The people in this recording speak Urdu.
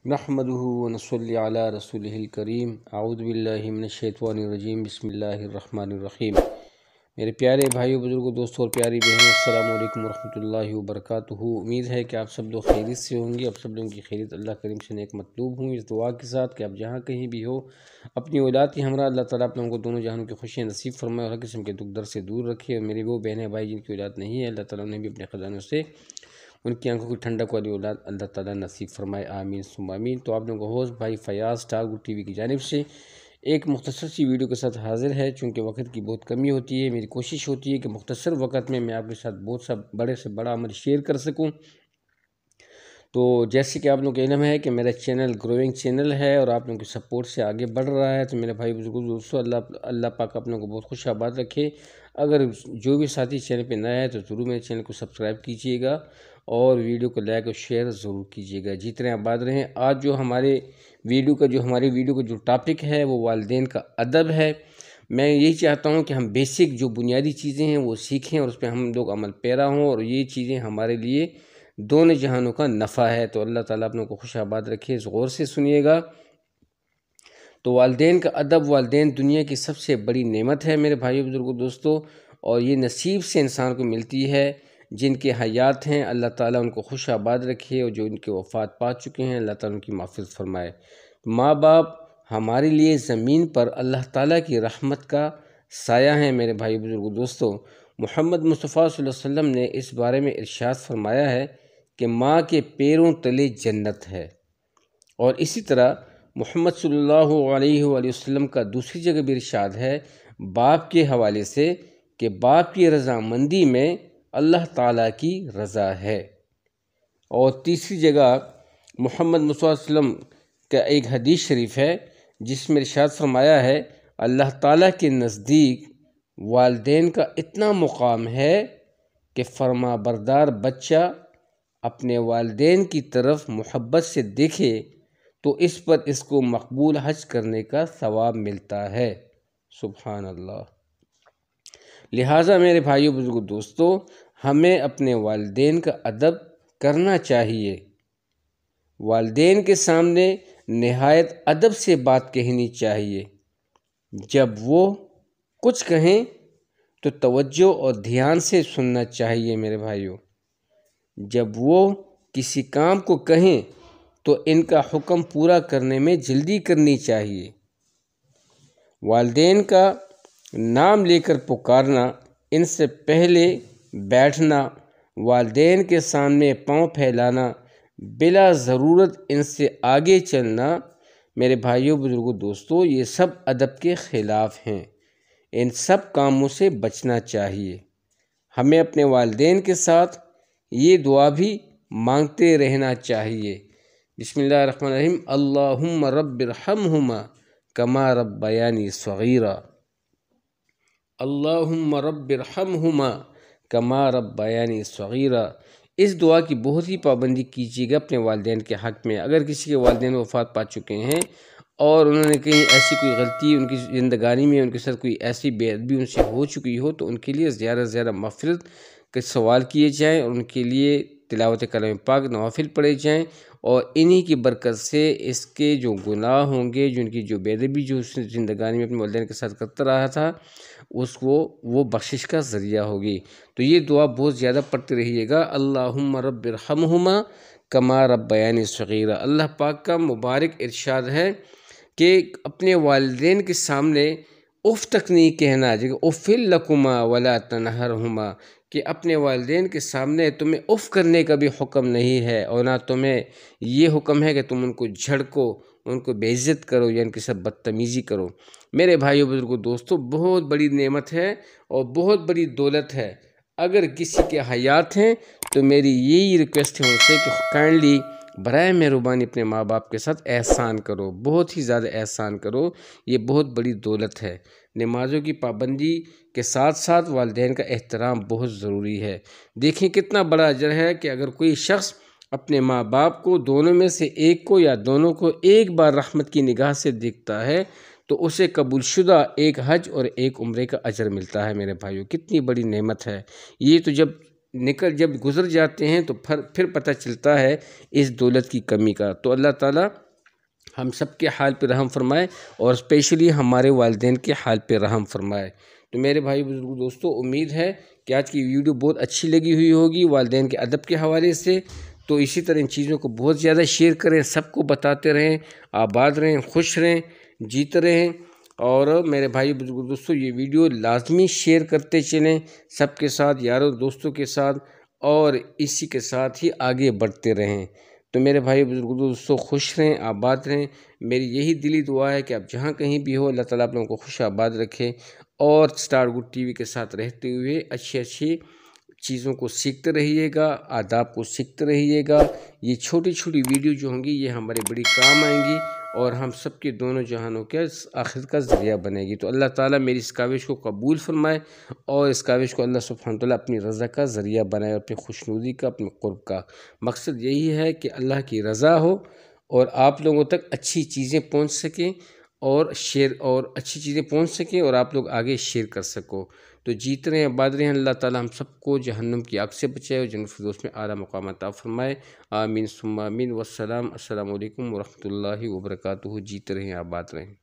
نحمده ونصلي علی رسوله الکریم اعوذ باللہ من الشیطان الرجیم بسم اللہ الرحمن الرحیم۔ میرے پیارے بھائیو، بزرگوں، دوستوں اور پیاری بہنوں، السلام علیکم ورحمۃ اللہ وبرکاتہ۔ امید ہے کہ آپ سب لوگ خیریت سے ہوں گے۔ آپ سب لوگوں کی خیریت اللہ کریم سے نیک مطلوب ہوں، اس دعا کے ساتھ کہ آپ جہاں کہیں بھی ہو اپنی اولاد کی ہمراہ اللہ تعالیٰ آپ لوگوں کو دونوں جہانوں کی خوشیاں نصیب فرمائے اور ہر قسم کے دکھ درد سے دور رکھے۔ اور میرے وہ بہنیں بھائی جن کی اولاد نہیں ہے، اللہ تعالیٰ نے بھی اپنے خزانوں سے ان کی آنکھوں کی ٹھنڈک والی اولاد اللہ تعالیٰ نصیب فرمائے، آمین ثم آمین۔ تو آپ لوگوں کو ہوسٹ بھائی Faiyaz star good T V کی جانب سے ایک مختصر سی ویڈیو کے ساتھ حاضر ہے۔ چونکہ وقت کی بہت کمی ہوتی ہے، میری کوشش ہوتی ہے کہ مختصر وقت میں آپ کے ساتھ بہت سا بڑے سے بڑا عمل شیئر کر سکوں۔ تو جیسے کہ آپ لوگوں کو علم ہے کہ میرا چینل گروئنگ چینل ہے اور آپ لوگوں کی سپورٹ سے آگے بڑھ رہا ہے، تو میرے بھائی بزرگوں دوستوں، اللہ پاک آپ لوگوں کو بہت خوش آباد رکھے۔ اگر جو بھی ساتھی چینل پہ نیا ہے تو ضرور میرے چینل کو سبسکرائب کیجیے گا اور ویڈیو کو لائک اور شیئر ضرور کیجیے گا۔ جتنے آباد رہیں۔ آج ہماری ویڈیو کا جو ٹاپک ہے وہ والدین کا ادب ہے۔ میں یہی چاہتا ہوں کہ ہم بیسک جو بنیادی چیزیں ہیں وہ سیکھیں اور اس پہ ہم لوگ عمل پیرا ہوں، اور یہ چیزیں ہمارے لیے دونوں جہانوں کا نفع ہے۔ تو اللہ تعالیٰ آپ لوگوں کو خوش آباد رکھے، غور سے سنیے گا۔ تو والدین کا ادب، والدین دنیا کی سب سے بڑی نعمت ہے میرے بھائیو بزرگوں دوستوں، اور یہ نصیب سے انسان کو ملتی ہے۔ جن کے حیات ہیں اللہ تعالیٰ ان کو خوش آباد رکھے، اور جو ان کے وفات پا چکے ہیں اللہ تعالیٰ ان کی مغفرت فرمائے۔ ماں باپ ہمارے لیے زمین پر اللہ تعالیٰ کی رحمت کا سایہ ہیں میرے بھائی بزرگوں دوستوں۔ محمد مصطفیٰ صلی اللہ علیہ وسلم نے اس بارے میں ارشاد فرمایا ہے کہ ماں کے پیروں تلے جنت ہے، اور اسی طرح محمد صلی اللہ علیہ وآلہ وسلم کا دوسری جگہ بھی ارشاد ہے باپ کے حوالے سے کہ باپ کی رضامندی میں اللہ تعالیٰ کی رضا ہے۔ اور تیسری جگہ محمد مصطفیٰ صلی اللہ علیہ وسلم کا ایک حدیث شریف ہے جس میں ارشاد فرمایا ہے اللہ تعالیٰ کے نزدیک والدین کا اتنا مقام ہے کہ فرما بردار بچہ اپنے والدین کی طرف محبت سے دیکھے تو اس پر اس کو مقبول حج کرنے کا ثواب ملتا ہے۔ سبحان اللہ۔ لہٰذا میرے بھائیو بزرگوں دوستو، ہمیں اپنے والدین کا ادب کرنا چاہیے۔ والدین کے سامنے نہایت ادب سے بات کہنی چاہیے۔ جب وہ کچھ کہیں تو توجہ اور دھیان سے سننا چاہیے میرے بھائیو۔ جب وہ کسی کام کو کہیں تو ان کا حکم پورا کرنے میں جلدی کرنی چاہیے۔ والدین کا نام لے کر پکارنا، ان سے پہلے بیٹھنا، والدین کے سامنے پاؤں پھیلانا، بلا ضرورت ان سے آگے چلنا، میرے بھائیوں بزرگوں دوستوں، یہ سب ادب کے خلاف ہیں۔ ان سب کاموں سے بچنا چاہیے۔ ہمیں اپنے والدین کے ساتھ یہ دعا بھی مانگتے رہنا چاہیے۔ بسم اللہ الرحمن الرحیم، اللہم رب ارحمہما کما ربیانی صغیرا۔ اللہم رب ارحمہما کما ربیانی صغیرا۔ اس دعا کی بہت ہی پابندی کیجیے گا اپنے والدین کے حق میں۔ اگر کسی کے والدین وفات پا چکے ہیں اور انہوں نے کہیں ایسی کوئی غلطی ان کی زندگانی میں، ان کے ساتھ کوئی ایسی بے ادبی ان سے ہو چکی ہو، تو ان کے لیے زیادہ سے زیادہ مغفرت کے سوال کیے جائیں، اور ان کے لیے تلاوت کلام پاک نوافل پڑھے جائیں، اور انہی کی برکت سے اس کے جو گناہ ہوں گے، جو ان کی جو بے ادبی جو اس زندگانی میں اپنے والدین کے ساتھ کرتا رہا تھا، اس کو وہ بخشش کا ذریعہ ہوگی۔ تو یہ دعا بہت زیادہ پڑھتے رہیے گا، اللہم رب ارحمہما کما ربیانی صغیرا۔ اللہ پاک کا مبارک ارشاد ہے کہ اپنے والدین کے سامنے اف تک نہیں کہنا، جگہ افل لکما ولا تنہرہما، کہ اپنے والدین کے سامنے تمہیں اف کرنے کا بھی حکم نہیں ہے، اور نہ تمہیں یہ حکم ہے کہ تم ان کو جھڑکو، ان کو بے عزت کرو یا ان کے ساتھ بدتمیزی کرو۔ میرے بھائیو بزرگوں دوستو، بہت بڑی نعمت ہے اور بہت بڑی دولت ہے۔ اگر کسی کے حیات ہیں تو میری یہی ریکویسٹ ہے ان سے کہ کائنڈلی برائے مہربانی اپنے ماں باپ کے ساتھ احسان کرو، بہت ہی زیادہ احسان کرو، یہ بہت بڑی دولت ہے۔ نمازوں کی پابندی کے ساتھ ساتھ والدین کا احترام بہت ضروری ہے۔ دیکھیں کتنا بڑا اجر ہے کہ اگر کوئی شخص اپنے ماں باپ کو، دونوں میں سے ایک کو یا دونوں کو ایک بار رحمت کی نگاہ سے دیکھتا ہے تو اسے قبول شدہ ایک حج اور ایک عمرے کا اجر ملتا ہے۔ میرے بھائیوں، کتنی بڑی نعمت ہے یہ! تو جب جب گزر جاتے ہیں تو پھر پتہ چلتا ہے اس دولت کی کمی کا۔ تو اللہ تعالیٰ ہم سب کے حال پہ رحم فرمائے اور اسپیشلی ہمارے والدین کے حال پہ رحم فرمائے۔ تو میرے بھائی بزرگ دوستو، امید ہے کہ آج کی ویڈیو بہت اچھی لگی ہوئی ہوگی والدین کے ادب کے حوالے سے۔ تو اسی طرح ان چیزوں کو بہت زیادہ شیئر کریں، سب کو بتاتے رہیں، آباد رہیں، خوش رہیں، جیتے رہیں۔ اور میرے بھائی بزرگ دوستو، یہ ویڈیو لازمی شیئر کرتے چلیں سب کے ساتھ، یاروں دوستوں کے ساتھ، اور اسی کے ساتھ ہی آگے بڑھتے رہیں۔ تو میرے بھائی بزرگ دوستو، خوش رہیں، آباد رہیں۔ میری یہی دلی دعا ہے کہ آپ جہاں کہیں بھی ہو، اللہ تعالیٰ آپ لوگوں کو خوش آباد رکھے، اور اسٹار گڈ ٹی وی کے ساتھ رہتے ہوئے اچھی چیزوں کو سیکھتے رہیے گا، آداب کو سیکھتے رہیے گا۔ یہ چھوٹی چھوٹی ویڈیو جو ہوں گی یہ ہمارے بڑی کام آئیں گی اور ہم سب کے دونوں جہانوں کے آخرت کا ذریعہ بنے گی۔ تو اللہ تعالیٰ میری اس کاوش کو قبول فرمائے اور اس کاوش کو اللہ سبحانہ وتعالیٰ اپنی رضا کا ذریعہ بنائے، اپنی خوشنودی کا، اپنے قرب کا۔ مقصد یہی ہے کہ اللہ کی رضا ہو اور آپ لوگوں تک اچھی چیزیں پہنچ سکیں، اور اچھی چیزیں پہنچ سکیں اور آپ لوگ آگے شیئر کر سکو۔ تو جیتے رہیں، آباد رہیں۔ اللہ تعالیٰ ہم سب کو جہنم کی آگ سے بچائے اور جنت الفردوس میں اعلیٰ مقام عطا فرمائے۔ آمین ثم آمین والسلام۔ السلام علیکم ورحمۃ اللہ وبرکاتہ۔ جیتے رہیں، آباد رہیں۔